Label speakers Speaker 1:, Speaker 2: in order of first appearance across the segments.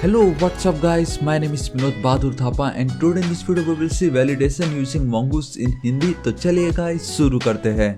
Speaker 1: Hello, what's up guys? My name is Vinod Bahadur Thapa and today in this video we will see validation using Mongoose in Hindi। तो चलिए guys शुरू करते हैं।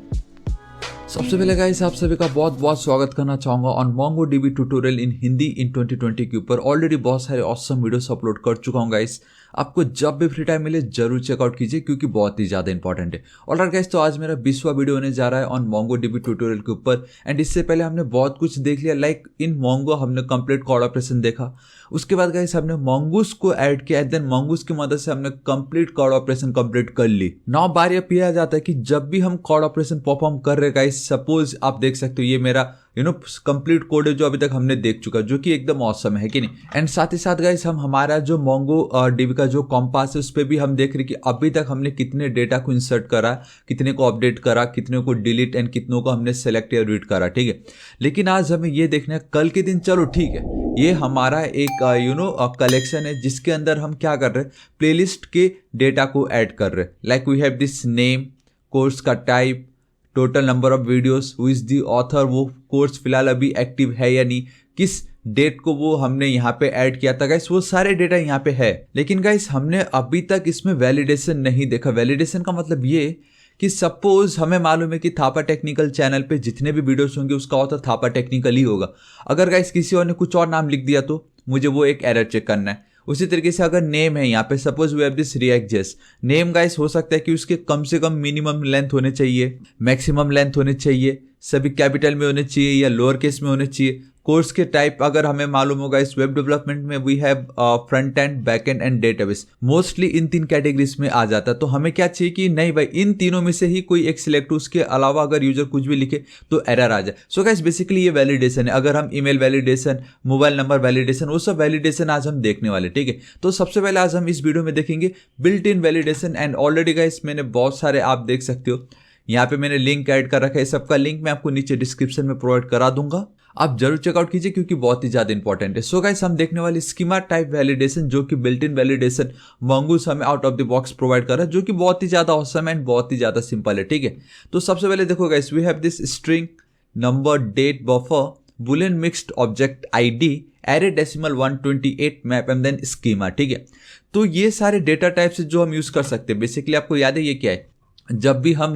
Speaker 1: सबसे पहले guys आप सभी का बहुत बहुत स्वागत करना चाहूँगा on MongoDB tutorial in Hindi in 2020 के ऊपर। ऑलरेडी बहुत सारे ऑसम वीडियोस अपलोड कर चुका हूँ गाइस। आपको जब भी फ्री टाइम मिले जरूर चेकआउट कीजिए क्योंकि बहुत ही ज़्यादा इंपॉर्टेंट है। ऑलराइट गाइस, तो आज मेरा 20वां वीडियो होने जा रहा है ऑन MongoDB ट्यूटोरियल के ऊपर। एंड इससे पहले हमने बहुत कुछ देख लिया, लाइक इन Mongo हमने कंप्लीट कॉर्ड ऑपरेशन देखा। उसके बाद गाइस हमने Mongoose को ऐड किया, देन Mongoose की मदद से हमने कंप्लीट कॉर्ड ऑपरेशन कंप्लीट कर ली। नाउ बारी अब यह आ जाता है कि जब भी हम कॉर्ड ऑपरेशन परफॉर्म कर रहे गाइस, सपोज आप देख सकते हो ये मेरा कंप्लीट कोड है जो अभी तक हमने देख चुका, जो कि एकदम ऑसम है कि नहीं। एंड साथ ही साथ गाइस हम हमारा जो MongoDB का जो कॉम्पास है उस पर भी हम देख रहे कि अभी तक हमने कितने डेटा को इंसर्ट करा, कितने को अपडेट करा, कितने को डिलीट एंड कितनों को हमने सेलेक्ट या रीड करा, ठीक है। लेकिन आज हमें ये देखना है कल के दिन, चलो ठीक है, ये हमारा एक कलेक्शन है जिसके अंदर हम क्या कर रहे हैं, प्लेलिस्ट के डेटा को ऐड कर रहे हैं। Like we have this name, course का type, total number of videos, who is the author, वो कोर्स फिलहाल अभी एक्टिव है या नहीं, किस डेट को वो हमने यहाँ पे ऐड किया था गाइस, वो सारे डेटा यहाँ पे है। लेकिन गाइस हमने अभी तक इसमें वैलिडेशन नहीं देखा। वैलिडेशन का मतलब ये कि सपोज हमें मालूम है कि थापा टेक्निकल चैनल पे जितने भी वीडियोस होंगे उसका ऑथर थापा टेक्निकल ही होगा। अगर गाइस किसी और ने कुछ और नाम लिख दिया तो मुझे वो एक एरर चेक करना है। उसी तरीके से अगर नेम है यहाँ पे, suppose we have this React JS name guys, हो सकता है कि उसके कम से कम मिनिमम लेंथ होने चाहिए, मैक्सिमम लेंथ होने चाहिए, सभी कैपिटल में होने चाहिए या लोअर केस में होने चाहिए। कोर्स के टाइप अगर हमें मालूम होगा, इस वेब डेवलपमेंट में we have front end, back end and database, mostly इन तीन कैटेगरीज में आ जाता है। तो हमें क्या चाहिए कि नहीं भाई इन तीनों में से ही कोई एक सिलेक्ट हो, उसके अलावा अगर यूजर कुछ भी लिखे तो एरर आ जाए। सो गाइस बेसिकली ये वैलिडेशन है। अगर हम email validation, mobile number validation, वो सब वैलिडेशन आज हम देखने वाले, ठीक है। तो सबसे पहले आज हम इस वीडियो में देखेंगे built in validation. And already guys मैंने बहुत सारे, आप देख सकते हो यहाँ पे मैंने लिंक ऐड कर रखा है, सबका लिंक मैं आपको नीचे डिस्क्रिप्शन में प्रोवाइड करा दूंगा, आप जरूर चेकआउट कीजिए क्योंकि बहुत ही ज्यादा इंपॉर्टेंट है। सो गाइस हम देखने वाले स्कीमा टाइप वैलिडेशन, जो कि बिल्ट इन वैलिडेशन Mongoose हमें out of the box provide कर रहा है, जो कि बहुत ही ज्यादा ऑसम एंड बहुत ही ज्यादा सिंपल है, ठीक है। तो सबसे पहले देखो guys, we have this string, number, date, buffer, boolean mixed object ID, array decimal 128 map and then schema, ठीक है। तो ये सारे डेटा टाइप्स जो हम यूज कर सकते हैं। बेसिकली आपको याद है ये क्या है, जब भी हम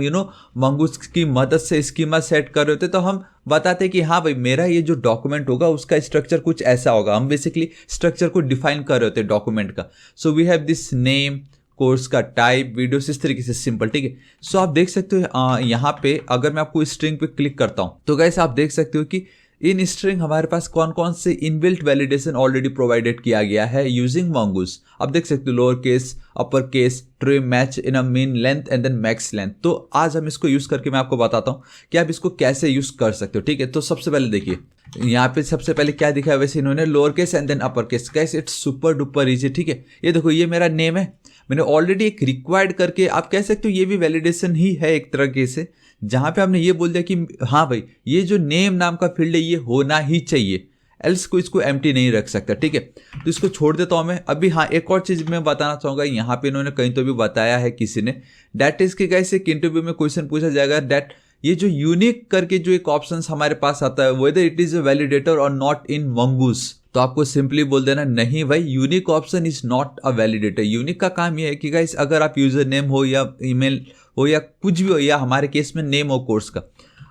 Speaker 1: Mongoose की मदद से स्कीमा सेट कर रहे होते तो हम बताते हैं कि हाँ भाई मेरा ये जो डॉक्यूमेंट होगा उसका स्ट्रक्चर कुछ ऐसा होगा। हम बेसिकली स्ट्रक्चर को डिफाइन कर रहे होते हैं डॉक्यूमेंट का। So we have this name, course का टाइप, वीडियोस, इस तरीके से सिंपल, ठीक है। सो आप देख सकते हो यहाँ पे अगर मैं आपको स्ट्रिंग पे क्लिक करता हूँ तो गाइस आप देख सकते हो कि इन स्ट्रिंग हमारे पास कौन कौन से इनबिल्ट वैलिडेशन ऑलरेडी प्रोवाइडेड किया गया है यूजिंग Mongoose। आप देख सकते हो lower case, upper case, trim, match in a min length and then max length. तो आज हम इसको यूज करके मैं आपको बताता हूँ कि आप इसको कैसे यूज कर सकते हो, ठीक है। तो सबसे पहले देखिए यहाँ पे सबसे पहले क्या दिखा है, वैसे इन्होंने lower case and then upper case. Guys it's super duper easy, ठीक है। ये देखो ये मेरा नेम है, मैंने ऑलरेडी एक रिक्वायर्ड करके, आप कह सकते हो ये भी वैलिडेशन ही है एक तरीके से, जहां पे हमने ये बोल दिया कि हाँ भाई ये जो नेम नाम का फील्ड है ये होना ही चाहिए, एल्स को इसको एम्प्टी नहीं रख सकता, ठीक है। तो इसको छोड़ देता हूं मैं। अभी हाँ एक और चीज मैं बताना चाहूंगा, यहाँ पे इन्होंने कहीं तो भी बताया है किसी ने, दैट इज कि गाइस एक इंटरव्यू में क्वेश्चन पूछा जाएगा दैट ये जो यूनिक करके जो एक ऑप्शन हमारे पास आता है, whether it is a validator और नॉट इन Mongoose, तो आपको सिंपली बोल देना नहीं भाई unique option is not a validator. Unique का काम ये है कि गाइस अगर आप यूजर नेम हो या ईमेल हो या कुछ भी हो, या हमारे केस में नेम हो कोर्स का,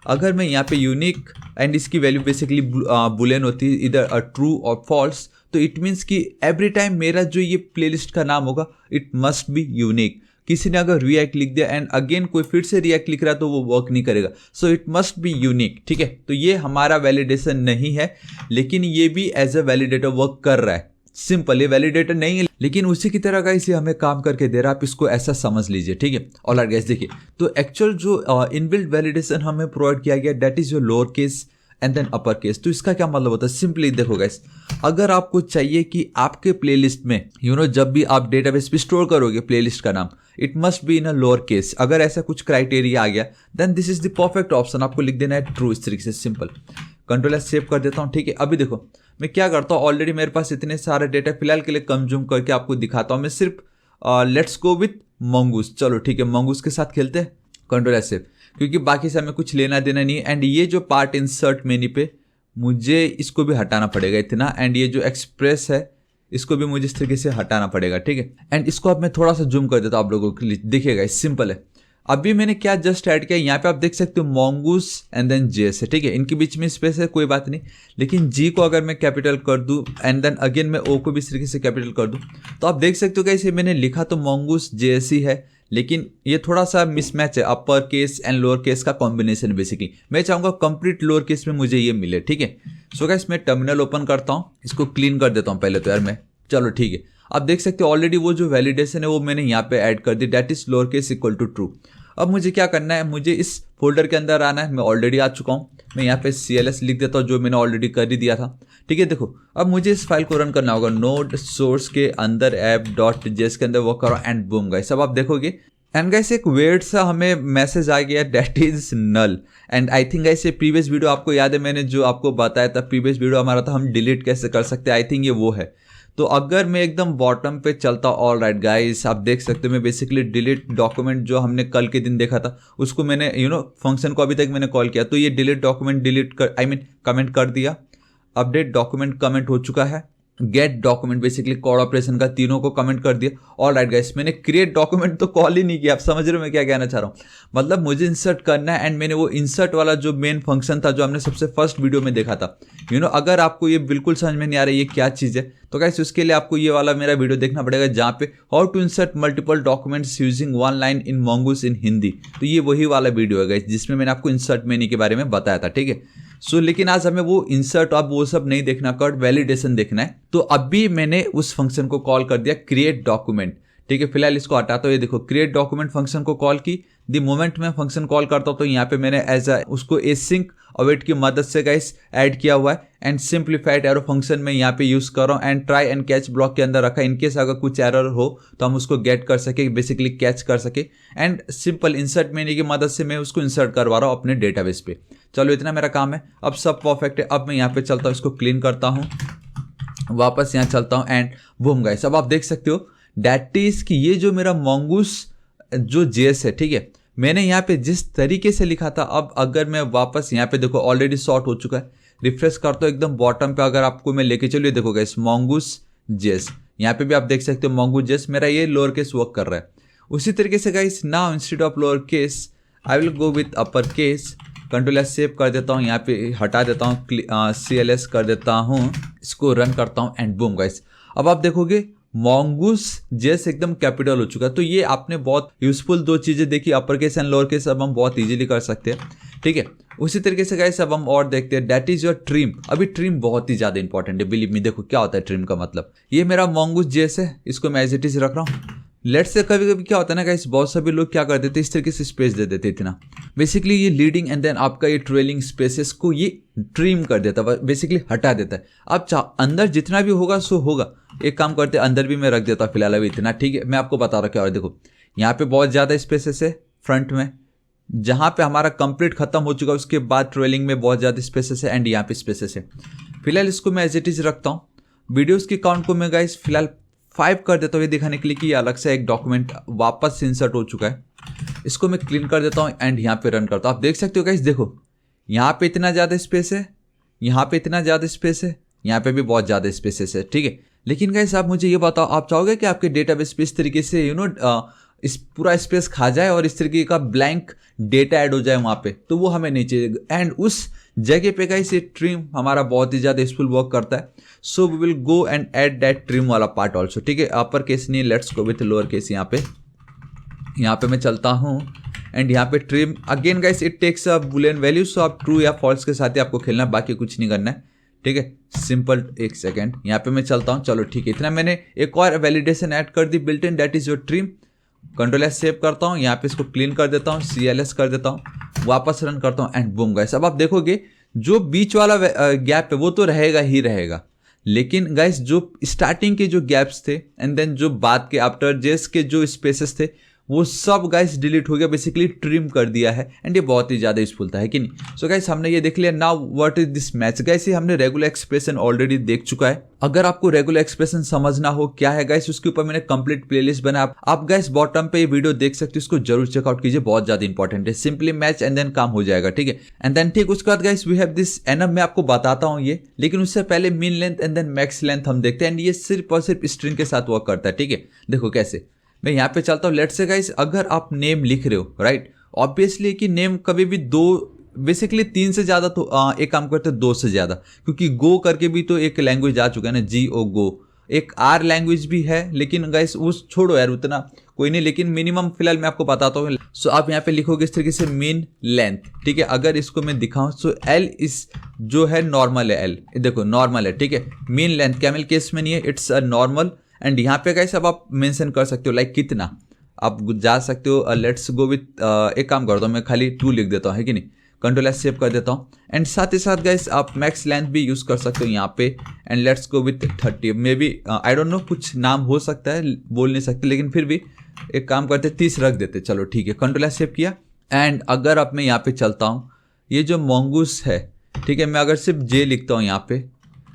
Speaker 1: अगर मैं यहाँ पे यूनिक एंड इसकी वैल्यू बेसिकली बुलियन होती है इधर ट्रू और फॉल्स, तो इट मीन्स कि एवरी टाइम मेरा जो ये प्लेलिस्ट का नाम होगा इट मस्ट बी यूनिक। किसी ने अगर रिएक्ट लिख दिया एंड अगेन कोई फिर से रिएक्ट लिख रहा है तो वो वर्क नहीं करेगा। So it must be unique, ठीक है। तो ये हमारा वैलिडेशन नहीं है, लेकिन ये भी एज अ वैलिडेटर वर्क कर रहा है। सिंपल, ये वैलिडेटर नहीं है लेकिन उसी की तरह का इसे हमें काम करके दे रहा है, आप इसको ऐसा समझ लीजिए, ठीक है। ऑलराइट गाइस देखिए, तो एक्चुअल जो इनबिल्ट वैलिडेशन हमें प्रोवाइड किया गया that is your lower case and then upper case. तो इसका क्या मतलब होता है, सिंपली देखो गाइस, अगर आपको चाहिए कि आपके प्लेलिस्ट में जब भी आप डेटाबेस पे स्टोर करोगे प्लेलिस्ट का नाम, it must be in a lower case. अगर ऐसा कुछ क्राइटेरिया आ गया then this is the perfect option, आपको लिख देना है ट्रू, इस तरीके से सिंपल। कंट्रोल एस सेव कर देता हूँ, ठीक है। अभी देखो मैं क्या करता हूँ, ऑलरेडी मेरे पास इतने सारे डेटा फिलहाल के लिए कंज्यूम करके आपको दिखाता हूँ। मैं सिर्फ लेट्स गो विथ Mongoose, चलो ठीक है Mongoose के साथ खेलते हैं। कंट्रोल एस सेव, क्योंकि बाकी से हमें कुछ लेना देना नहीं है। एंड ये जो पार्ट इंसर्ट मेन्यू पे मुझे इसको भी हटाना पड़ेगा इतना, एंड ये जो एक्सप्रेस है इसको भी मुझे इस तरीके से हटाना पड़ेगा, ठीक है। एंड इसको अब मैं थोड़ा सा जूम कर देता हूँ आप लोगों के लिए, दिखेगा, सिंपल है। अभी मैंने क्या जस्ट ऐड किया, यहाँ पे आप देख सकते हो mongoose एंड देन JS है, ठीक है। इनके बीच में स्पेस है, कोई बात नहीं, लेकिन G को अगर मैं कैपिटल कर दूं एंड देन अगेन मैं O को भी इस तरीके से कैपिटल कर दूं, तो आप देख सकते हो कैसे मैंने लिखा तो mongoose JS ही है, लेकिन ये थोड़ा सा मिसमैच है, upper case and lower case का कॉम्बिनेशन। बेसिकली मैं चाहूंगा कंप्लीट लोअर केस में मुझे ये मिले, ठीक है। सो गाइस मैं टर्मिनल ओपन करता हूँ, इसको क्लीन कर देता हूँ पहले तो यार मैं, चलो ठीक है। अब देख सकते हो ऑलरेडी वो जो वैलिडेशन है वो मैंने यहाँ पे ऐड कर दी, that is lower case equal to true. अब मुझे क्या करना है, मुझे इस फोल्डर के अंदर आना है, मैं ऑलरेडी आ चुका हूँ, मैं यहाँ पे CLS लिख देता हूँ जो मैंने ऑलरेडी कर ही दिया था, ठीक है। देखो अब मुझे इस फाइल को रन करना होगा, नोड सोर्स के अंदर app.js के अंदर वो करो एंड बूम गाइस। अब आप देखोगे एंड गाइस एक वेट सा हमें मैसेज आ गया, that is null. And I think guys ये प्रीवियस वीडियो आपको याद है, मैंने जो आपको बताया था, प्रीवियस वीडियो हमारा था हम डिलीट कैसे कर सकते हैं, आई थिंक ये वो है। तो अगर मैं एकदम बॉटम पे चलता, ऑल राइट गाइस आप देख सकते हो मैं बेसिकली डिलीट डॉक्यूमेंट जो हमने कल के दिन देखा था उसको मैंने फंक्शन को अभी तक मैंने कॉल किया, तो ये डिलीट डॉक्यूमेंट डिलीट कर कमेंट कर दिया, अपडेट डॉक्यूमेंट कमेंट हो चुका है, gate document basically call operation का तीनों को कमेंट कर दिया। ऑल राइट गाइस मैंने क्रिएट डॉक्यूमेंट तो कॉल ही नहीं किया, आप समझ रहे हो मैं क्या कहना चाह रहा हूँ, मतलब मुझे इंसर्ट करना है एंड मैंने वो इंसर्ट वाला जो मेन फंक्शन था जो हमने सबसे फर्स्ट वीडियो में देखा था, अगर आपको ये बिल्कुल समझ में नहीं आ रहा है ये क्या चीज़ है, तो गाइस उसके लिए आपको ये वाला मेरा वीडियो देखना पड़ेगा जहाँ पे how to insert multiple documents using one line in mongoose in Hindi. तो ये वही वाला वीडियो है गाइस जिसमें मैंने आपको इंसर्ट मेन्यू के बारे में बताया था, ठीक है। सो लेकिन आज हमें वो इंसर्ट अब वो सब नहीं देखना, कट वैलिडेशन देखना है। तो अभी मैंने उस फंक्शन को कॉल कर दिया क्रिएट डॉक्यूमेंट, ठीक है। फिलहाल इसको हटाता हूँ, ये देखो क्रिएट डॉक्यूमेंट फंक्शन को कॉल की, द मोमेंट मैं फंक्शन कॉल करता हूँ तो यहाँ पे मैंने एज उसको एसिंक अवेट की मदद से गाइस ऐड किया हुआ है एंड सिंप्लीफाइड एरो फंक्शन में यहाँ पे यूज कर रहा हूँ and try and catch block के अंदर रखा, इनकेस अगर कुछ एरर हो तो हम उसको गेट कर सके, बेसिकली कैच कर सके एंड सिंपल इंसर्ट मेन्यू की मदद से मैं उसको इंसर्ट करवा रहा हूँ अपने डेटाबेस पे। चलो इतना मेरा काम है, अब सब परफेक्ट है। अब मैं यहाँ पे चलता हूँ, इसको क्लीन करता हूँ, वापस यहाँ चलता हूँ एंड बूम गाइस। अब आप देख सकते हो दैट इज कि ये जो मेरा mongoose जो JS है, ठीक है, मैंने यहाँ पे जिस तरीके से लिखा था, अब अगर मैं वापस यहाँ पे देखो ऑलरेडी सॉर्ट हो चुका है, रिफ्रेश करता हूँ एकदम बॉटम पे, अगर आपको मैं लेके चलिए देखो गाइस mongoose JS, यहाँ पे भी आप देख सकते हो mongoose JS मेरा ये लोअर केस वर्क कर रहा है। उसी तरीके से guys now instead of lower case I will go with upper case, control S save कर देता हूँ, यहाँ पे हटा देता हूँ, CLS कर देता हूँ, इसको रन करता हूँ एंड बूम गाइस। अब आप देखोगे mongoose JS एकदम कैपिटल हो चुका है। तो ये आपने बहुत यूजफुल दो चीजें देखी, upper case and lower case, अब हम बहुत इजीली कर सकते हैं, ठीक है। उसी तरीके से गाइस अब हम और देखते हैं, दैट इज योर ट्रिम। अभी ट्रिम बहुत ही ज्यादा इंपॉर्टेंट है, बिलीव मी। देखो क्या होता है ट्रिम का मतलब, ये मेरा mongoose JS है, इसको मैं एज इट इज रख रहा हूँ। लेट्स से कभी कभी क्या होता है ना गाइस, बहुत सभी लोग क्या कर देते हैं, इस तरीके से स्पेस दे देते इतना, बेसिकली ये लीडिंग एंड देन आपका ये ट्रेलिंग स्पेसेस को ये ट्रिम कर देता है, बेसिकली हटा देता है। अब अंदर जितना भी होगा सो होगा, एक काम करते हैं अंदर भी मैं रख देता हूँ फिलहाल अभी इतना, ठीक है। मैं आपको बता रहा क्या, और देखो यहाँ पे बहुत ज़्यादा स्पेसेस है फ्रंट में, जहाँ पे हमारा कंप्लीट खत्म हो चुका है उसके बाद ट्रेलिंग में बहुत ज़्यादा स्पेसेस है एंड यहाँ पे स्पेसेस है। फिलहाल इसको मैं एज इट इज रखता हूँ। वीडियोज़ की काउंट को मैं गाइस फिलहाल 5 कर देता हूँ, ये दिखाने के लिए कि अलग से एक डॉक्यूमेंट वापस से इंसर्ट हो चुका है। इसको मैं क्लीन कर देता हूँ एंड यहाँ पे रन करता हूँ। आप देख सकते हो गाइस, देखो यहाँ पे इतना ज़्यादा स्पेस है, यहाँ पे इतना ज़्यादा स्पेस है, यहाँ पे भी बहुत ज़्यादा स्पेसेस है, ठीक है। लेकिन गाइस आप मुझे ये बताओ, आप चाहोगे कि आपके डेटाबेस पे इस तरीके से इस पूरा स्पेस खा जाए और इस तरीके का ब्लैंक डेटा ऐड हो जाए वहाँ पे? तो वो हमें नहीं चाहिए। एंड उस जगह पे गाइस ये ट्रिम हमारा बहुत ही ज़्यादा यूजफुल वर्क करता है। So we will go and add that trim वाला पार्ट ऑल्सो, ठीक है। अपर केस नहीं, let's go with lower case. यहाँ पे मैं चलता हूँ एंड यहाँ पे trim again guys it takes a boolean value, so आप ट्रू या फॉल्स के साथ ही आपको खेलना, बाकी कुछ नहीं करना है, ठीक है। सिंपल। एक सेकेंड, यहाँ पे मैं चलता हूँ। चलो ठीक है, इतना मैंने एक और वैलिडेशन ऐड कर दी built in, that is your trim. Control S save करता हूँ, यहाँ पे इसको क्लीन कर देता हूँ, CLS कर देता हूँ, वापस रन करता हूँ एंड बूम गाइस। अब आप देखोगे जो बीच वाला गैप है वो तो रहेगा ही रहेगा, लेकिन गाइस जो स्टार्टिंग के जो गैप्स थे एंड देन जो बाद के आफ्टर जेस के जो स्पेसेस थे वो सब गाइस डिलीट हो गया, बेसिकली ट्रिम कर दिया है। एंड ये बहुत ही ज़्यादा यूजफुल था, है कि नहीं। सो गाइस हमने ये देख लिया। Now what is this match guys, ये हमने रेगुलर एक्सप्रेशन ऑलरेडी देख चुका है। अगर आपको रेगुलर एक्सप्रेशन समझना हो क्या है गाइस, उसके ऊपर मैंने कंप्लीट प्लेलिस्ट बनाया, आप गाइस बॉटम पे ये वीडियो देख सकते हो, इसको जरूर चेकआउट कीजिए, बहुत ज्यादा इंपॉर्टेंट है। सिंपली मैच एंड देन काम हो जाएगा, ठीक है। एंड देन ठीक उसके बाद guys we have this enum, मैं आपको बताता हूँ ये, लेकिन उससे पहले min length and then max length हम देखते हैं। एंड ये सिर्फ और सिर्फ स्ट्रिंग के साथ वर्क करता है, ठीक है। देखो कैसे, मैं यहाँ पे चलता हूँ। लेट्स से गाइस अगर आप नेम लिख रहे हो, राइट, ऑब्वियसली कि नेम कभी भी दो, बेसिकली 3 से ज्यादा, तो एक काम करते हैं 2 से ज्यादा, क्योंकि गो करके भी तो एक लैंग्वेज आ चुका है ना, GO गो। एक आर लैंग्वेज भी है, लेकिन गाइस वो छोड़ो यार, उतना कोई नहीं, लेकिन मिनिमम फिलहाल मैं आपको बताता हूँ। सो आप यहाँ पे लिखोगे इस तरीके से मीन लेंथ, ठीक है। अगर इसको मैं दिखाऊं सो एल इस जो है नॉर्मल है, एल देखो नॉर्मल है, ठीक है। मीन लेंथ कैमल केस में नहीं है, इट्स अ नॉर्मल। एंड यहाँ पे गाइस अब आप मेंशन कर सकते हो लाइक कितना आप जा सकते हो। लेट्स गो विथ, एक काम करता हूँ मैं खाली 2 लिख देता हूँ, है कि नहीं। कंट्रोल एस सेव कर देता हूँ। एंड साथ ही साथ गाइस आप मैक्स लेंथ भी यूज कर सकते हो यहाँ पे। And let's go with 30, maybe I don't know, कुछ नाम हो सकता है, बोल नहीं सकते, लेकिन फिर भी एक काम करते 30 रख देते, चलो ठीक है। कंट्रोल एस सेव किया। एंड अगर अब मैं यहाँ पे चलता हूँ, ये जो मोंगूस है, ठीक है, मैं अगर सिर्फ जे लिखता हूँ यहाँ पे,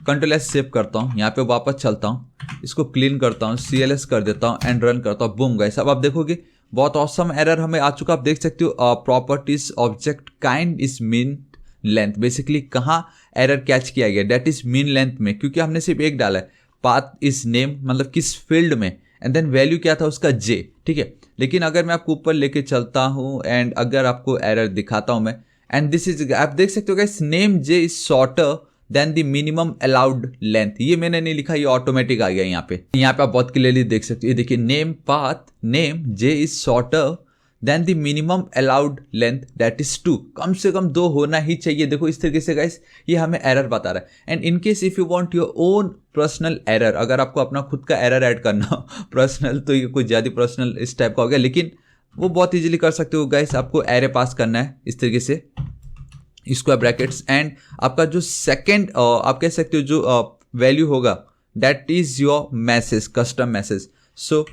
Speaker 1: कंट्रोल एस सेव करता हूँ, यहाँ पे वापस चलता हूँ, इसको क्लीन करता हूँ, CLS कर देता हूँ एंड रन करता हूँ। बूम गाइस, अब आप देखोगे बहुत ऑसम एरर हमें आ चुका, आप देख सकते हो। Properties object kind is mean length, basically कहाँ एरर कैच किया गया, दैट इज मीन लेंथ में, क्योंकि हमने सिर्फ एक डाला है। पाथ इज नेम, मतलब किस फील्ड में, एंड देन वैल्यू क्या था उसका J, ठीक है। लेकिन अगर मैं आपको ऊपर लेके चलता हूँ एंड अगर आपको एरर दिखाता हूँ मैं, एंड दिस इज, आप देख सकते हो guys, name J is shorter than the minimum allowed length. ये मैंने नहीं लिखा, ये ऑटोमेटिक आ गया यहाँ पे। यहाँ पे आप बहुत क्लियरली देख सकते हो, ये देखिए, name path name J is shorter than the minimum allowed length that is 2। कम से कम 2 होना ही चाहिए। देखो इस तरीके से गाइस ये हमें एरर बता रहा है। And in case if you want your own personal error, अगर आपको अपना खुद का एरर ऐड करना हो, पर्सनल तो ये कुछ ज़्यादा पर्सनल इस टाइप का हो गया, लेकिन वो बहुत ईजिली कर सकते हो गाइस। आपको एरे पास करना है इस तरीके से, स्क्वायर ब्रैकेट्स, एंड आपका जो सेकेंड आप कह सकते हो जो वैल्यू होगा that is your message, custom message. So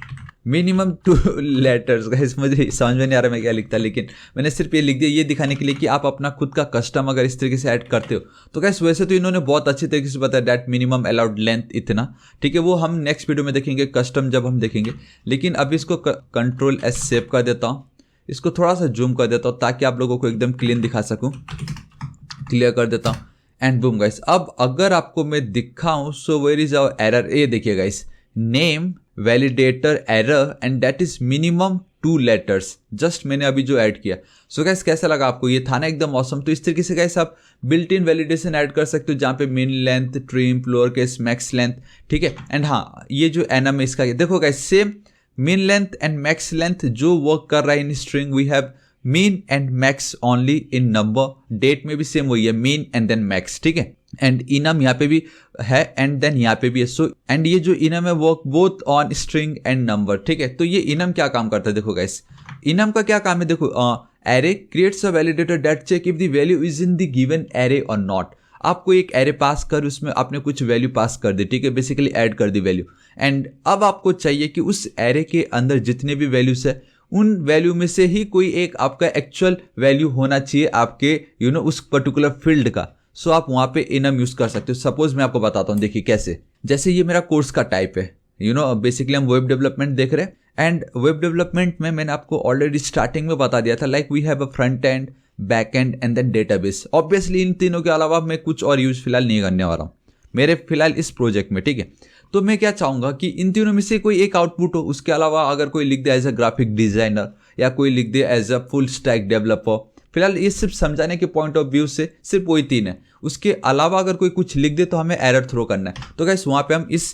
Speaker 1: minimum 2 letters guys, मुझे समझ में नहीं आ रहा मैं क्या लिखता, लेकिन मैंने सिर्फ ये लिख दिया ये दिखाने के लिए कि आप अपना खुद का कस्टम अगर इस तरीके से ऐड करते हो तो गाइस वैसे तो इन्होंने बहुत अच्छी तरीके से बताया दैट मिनिमम अलाउड लेंथ इतना, ठीक है। वो हम नेक्स्ट वीडियो में देखेंगे, कस्टम जब हम देखेंगे। लेकिन अभी इसको कंट्रोल एस सेव कर देता हूँ, इसको थोड़ा सा जूम कर देता हूँ ताकि आप लोगों को एकदम क्लीन दिखा सकूँ, क्लियर कर देता हूँ। एंड बूम गाइस, अब अगर आपको मैं दिखाऊं so where is our error, ये देखिए guys, name validator error and that is minimum 2 letters, just मैंने अभी जो ऐड किया। सो गाइस कैसा लगा आपको, ये था ना एकदम ऑसम। तो इस तरीके से गाइस आप बिल्ट इन वैलिडेशन ऐड कर सकते हो, जहाँ पे min length, trim, lower case, max length, ठीक है। एंड हाँ, ये जो एनम है इसका, देखो guys same min length and max length जो वर्क कर रहा है in string, we have min and max only in number. Date में भी सेम वही है, मीन एंड देन मैक्स, ठीक है। एंड इनम यहाँ पे भी है एंड देन यहाँ पे भी है। सो एंड ये जो इनम है work both on string and number, ठीक है। तो ये इनम क्या काम करता है, देखो गाइस, इनम का क्या काम है, देखो array creates a validator that check if the value is in the given array और नॉट। आपको एक एरे पास कर, उसमें आपने कुछ वैल्यू पास कर दी, ठीक है, बेसिकली ऐड कर दी वैल्यू। एंड अब आपको चाहिए कि उस एरे के अंदर जितने भी वैल्यूज है उन वैल्यू में से ही कोई एक आपका एक्चुअल वैल्यू होना चाहिए आपके उस पर्टिकुलर फील्ड का। सो आप वहां पे इनम यूज कर सकते हो। सपोज मैं आपको बताता हूँ, देखिए कैसे, जैसे ये मेरा कोर्स का टाइप है, बेसिकली हम वेब डेवलपमेंट देख रहे हैं। एंड वेब डेवलपमेंट में मैंने आपको ऑलरेडी स्टार्टिंग में बता दिया था, like we have a front end, back end and then database. Obviously इन तीनों के अलावा मैं कुछ और यूज फिलहाल नहीं करने वाला हूँ मेरे फिलहाल इस प्रोजेक्ट में, ठीक है। तो मैं क्या चाहूंगा कि इन तीनों में से कोई एक आउटपुट हो, उसके अलावा अगर कोई लिख दे एज अ ग्राफिक डिजाइनर या कोई लिख दे as a full stack developer, फिलहाल ये सिर्फ समझाने के पॉइंट ऑफ व्यू से सिर्फ वही 3 है। उसके अलावा अगर कोई कुछ लिख दे तो हमें एरर थ्रो करना है। तो गाइस वहां पे हम इस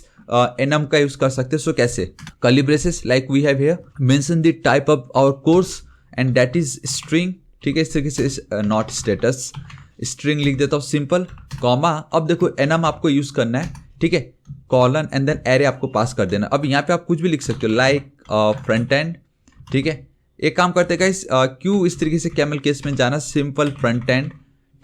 Speaker 1: एनम का यूज कर सकते हैं। सो कैसे, curly braces like we have here, mention the type of our course and that is string, ठीक है। इस तरीके से नॉट स्टेटस स्ट्रिंग लिख देता हूँ, सिंपल कॉमा। अब देखो एनम आपको यूज करना है, ठीक है, कॉलन एंड देन एरे आपको पास कर देना। अब यहाँ पे आप कुछ भी लिख सकते हो लाइक फ्रंट एंड, ठीक है। एक काम करते हैं गाइस, क्यों इस तरीके से कैमल केस में जाना, सिंपल फ्रंट एंड,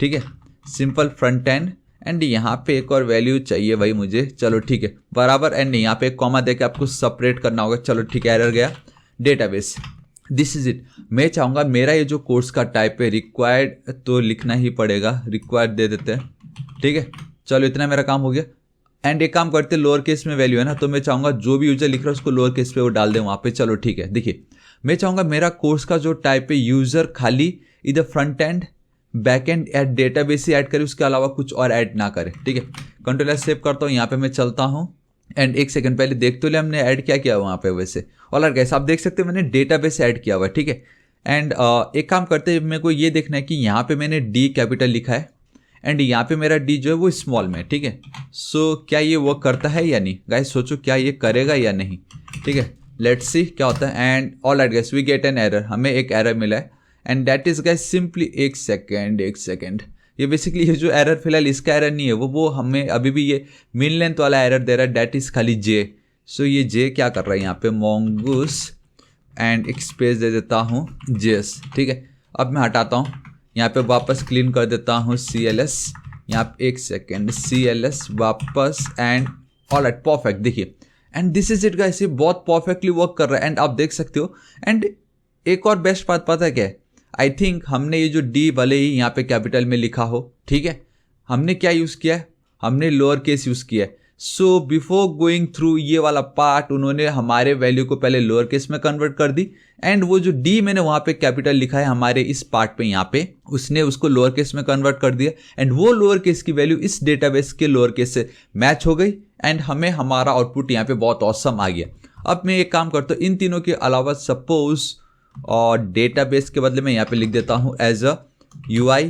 Speaker 1: ठीक है, सिंपल फ्रंट एंड। एंड यहाँ पे एक और वैल्यू चाहिए भाई मुझे, चलो ठीक है, बराबर। एंड यहाँ पे एक कॉमा देके आपको सेपरेट करना होगा, चलो ठीक है, एरर गया। Database, this is it. मैं चाहूँगा मेरा ये जो कोर्स का टाइप है रिक्वायर्ड तो लिखना ही पड़ेगा, रिक्वायर्ड दे देते हैं, ठीक है। चलो इतना मेरा काम हो गया। एंड एक काम करते लोअर केस में वैल्यू है ना, तो मैं चाहूँगा जो भी यूजर लिख रहा है उसको लोअर केस पे वो डाल दें वहाँ पे। चलो ठीक है, देखिए मैं चाहूँगा मेरा कोर्स का जो टाइप है यूजर खाली इधर front end back end at database ही ऐड करे, उसके अलावा कुछ और ऐड ना करे, ठीक है। कंट्रोल एस सेव करता हूँ, यहाँ पे मैं चलता हूँ एंड एक सेकंड पहले देख तो ले हमने ऐड क्या किया वहाँ पे वैसे। ऑलराइट गाइस, आप देख सकते हैं मैंने डेटाबेस ऐड किया हुआ है, ठीक है। एंड एक काम करते हैं, मेरे को ये देखना है कि यहाँ पे मैंने डी कैपिटल लिखा है एंड यहाँ पे मेरा डी जो है वो स्मॉल में, ठीक है। सो क्या ये वर्क करता है या नहीं गाइस, सोचो क्या ये करेगा या नहीं, ठीक है। लेट्स सी क्या होता है। And alright guys, we get an error, हमें एक एरर मिला है and that is guys simply एक सेकेंड ये बेसिकली ये जो एरर फिलहाल इसका एरर नहीं है, वो हमें अभी भी ये मिन लेंथ वाला एरर दे रहा है, दैट इज खाली जे। सो ये जे क्या कर रहा है यहाँ पे, mongoose एंड एक स्पेस दे देता हूँ जेस, ठीक है। अब मैं हटाता हूँ, यहाँ पे वापस क्लीन कर देता हूँ CLS, यहाँ पे एक सेकेंड CLS वापस एंड ऑलराइट परफेक्ट। देखिए and this is it guys, ये बहुत परफेक्टली वर्क कर रहा है एंड आप देख सकते हो। एंड एक और बेस्ट बात पता है क्या है, आई थिंक हमने ये जो डी भले ही यहाँ पे कैपिटल में लिखा हो, ठीक है, हमने क्या यूज़ किया है, हमने लोअर केस यूज़ किया है। सो बिफोर गोइंग थ्रू ये वाला पार्ट उन्होंने हमारे वैल्यू को पहले लोअर केस में कन्वर्ट कर दी एंड वो जो डी मैंने वहाँ पे कैपिटल लिखा है हमारे इस पार्ट पे यहाँ पे, उसने उसको लोअर केस में कन्वर्ट कर दिया एंड वो लोअर केस की वैल्यू इस डेटाबेस के लोअर केस से मैच हो गई एंड हमें हमारा आउटपुट यहाँ पे बहुत ऑसम आ गया। अब मैं एक काम करता हूँ, इन तीनों के अलावा सपोज और डेटाबेस के बदले में यहाँ पे लिख देता हूँ एज अ UI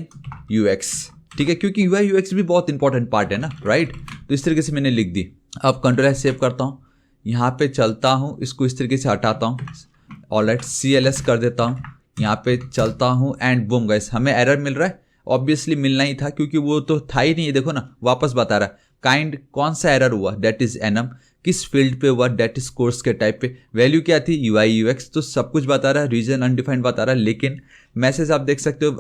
Speaker 1: UX, ठीक है, क्योंकि UI UX भी बहुत इंपॉर्टेंट पार्ट है ना, राइट। तो इस तरीके से मैंने लिख दी। अब कंट्रोल एस सेव करता हूँ, यहाँ पे चलता हूँ, इसको इस तरीके से हटाता हूँ, ऑलराइट CLS कर देता हूँ, यहाँ पे चलता हूँ एंड बूम गाइस, हमें एरर मिल रहा है। ऑब्वियसली मिलना ही था क्योंकि वो तो था ही नहीं है, देखो ना वापस बता रहा है काइंड कौन सा एरर हुआ, दैट इज एनम, किस फील्ड पे हुआ, दैट इज कोर्स के टाइप पे, वैल्यू क्या थी UI UX, तो सब कुछ बता रहा है, रीजन अनडिफाइंड बता रहा है, लेकिन मैसेज आप देख सकते हो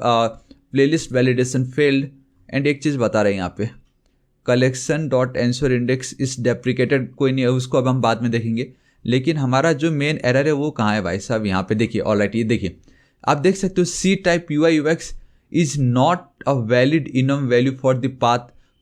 Speaker 1: प्लेलिस्ट वैलिडेशन फेल्ड एंड एक चीज़ बता रहे हैं यहाँ पे collection.ensure index इज डेप्रिकेटेड, कोई नहीं है उसको अब हम बाद में देखेंगे। लेकिन हमारा जो मेन एरर है वो कहाँ है भाई साहब, यहाँ पे देखिए। ऑलराइट, ये देखिए आप देख सकते हो C type UI UX is not a valid enum value for the path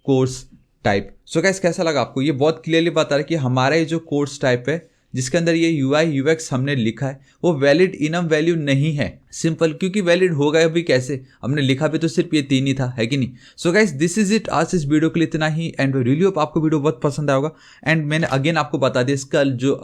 Speaker 1: course type. So guys कैसा लगा आपको, ये बहुत क्लियरली बता रहा है कि हमारा ये जो कोर्स टाइप है जिसके अंदर ये UI UX हमने लिखा है वो वैलिड इनम वैल्यू नहीं है। सिंपल, क्योंकि वैलिड होगा भी कैसे, हमने लिखा भी तो सिर्फ ये 3 ही था, है कि नहीं। So guys this is it, आज इस वीडियो के लिए इतना ही एंड रियली होप आपको वीडियो बहुत पसंद आया होगा। एंड मैंने अगेन आपको बता दिया इसका जो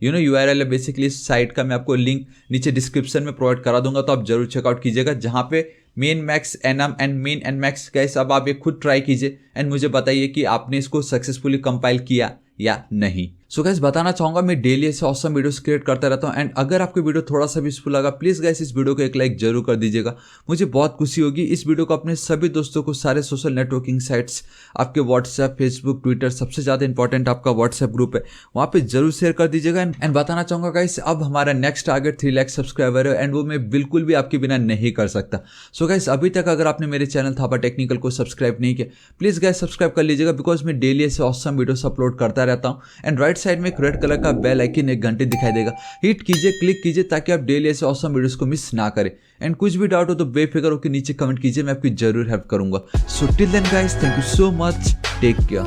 Speaker 1: URL है बेसिकली इस साइट का, मैं आपको लिंक नीचे डिस्क्रिप्शन में प्रोवाइड करा दूंगा, तो आप जरूर चेकआउट कीजिएगा, जहाँ पे main max annum and main and max guys अब आप ये खुद ट्राई कीजिए एंड मुझे बताइए कि आपने इसको सक्सेसफुली कंपाइल किया या नहीं। सो गाइस बताना चाहूंगा मैं डेली ऐसे ऑसम वीडियोस क्रिएट करता रहता हूं एंड अगर आपको वीडियो थोड़ा सा भी यूजफुल लगा प्लीज गाइस इस वीडियो को एक लाइक जरूर कर दीजिएगा, मुझे बहुत खुशी होगी। इस वीडियो को अपने सभी दोस्तों को, सारे सोशल नेटवर्किंग साइट्स, आपके व्हाट्सएप, फेसबुक, ट्विटर, सबसे ज्यादा इंपॉर्टेंट आपका व्हाट्सएप ग्रुप है, वहां पे जरूर शेयर कर दीजिएगा। एंड बताना चाहूंगा गाइस अब हमारा नेक्स्ट टारगेट 3 लाख सब्सक्राइबर है एंड वो मैं बिल्कुल भी आपके बिना नहीं कर सकता। सो गाइस अभी तक अगर आपने मेरे चैनल थापा टेक्निकल को सब्सक्राइब नहीं किया प्लीज गाइस सब्सक्राइब कर लीजिएगा, बिकॉज मैं डेली ऐसे ऑसम वीडियोस अपलोड करता रहता हूँ। एंड राइट साइड में एक रेड कलर का बेल आइकन 1 घंटे दिखाई देगा, हिट कीजिए, क्लिक कीजिए ताकि आप डेली ऐसे ऑसम वीडियोस को मिस ना करें। एंड कुछ भी डाउट हो तो बेफिक्र होकर नीचे कमेंट कीजिए, मैं आपकी जरूर हेल्प करूंगा। So till then guys, thank you so much, take care.